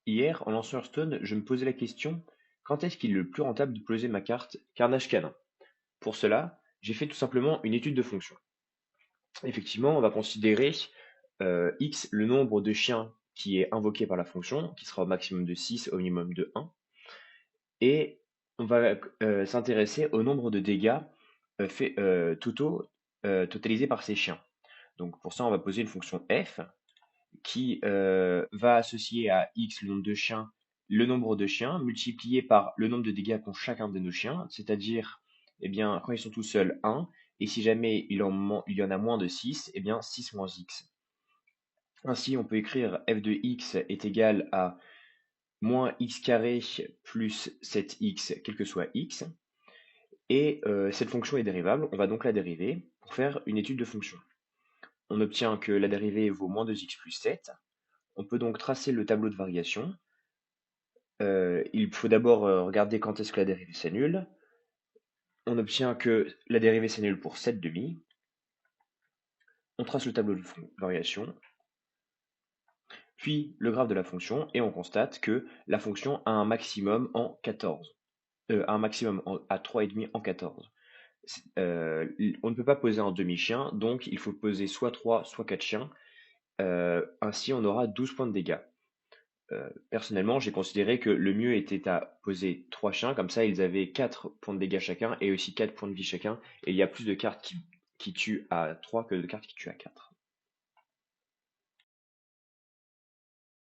Hier, en lançant Hearthstone, je me posais la question, quand est-ce qu'il est le plus rentable de poser ma carte Carnage Canin? Pour cela, j'ai fait tout simplement une étude de fonction. Effectivement, on va considérer x, le nombre de chiens qui est invoqué par la fonction, qui sera au maximum de 6, au minimum de 1, et on va s'intéresser au nombre de dégâts totalisés par ces chiens. Donc pour ça, on va poser une fonction f qui va associer à x le nombre de chiens multiplié par le nombre de dégâts qu'ont chacun de nos chiens, c'est-à-dire, eh bien, quand ils sont tout seuls, 1, et si jamais il y en a moins de 6, eh bien 6 moins x. Ainsi, on peut écrire f de x est égal à moins x carré plus 7x, quel que soit x, et cette fonction est dérivable, on va donc la dériver pour faire une étude de fonction. On obtient que la dérivée vaut moins 2x plus 7. On peut donc tracer le tableau de variation. Il faut d'abord regarder quand est-ce que la dérivée s'annule. On obtient que la dérivée s'annule pour 7 demi. On trace le tableau de variation, puis le graphe de la fonction, et on constate que la fonction a un maximum en 14. Un maximum à 3,5 en 14. On ne peut pas poser un demi-chien, donc il faut poser soit 3, soit 4 chiens. Ainsi, on aura 12 points de dégâts. Personnellement, j'ai considéré que le mieux était à poser 3 chiens, comme ça ils avaient 4 points de dégâts chacun et aussi 4 points de vie chacun, et il y a plus de cartes qui tuent à 3 que de cartes qui tuent à 4.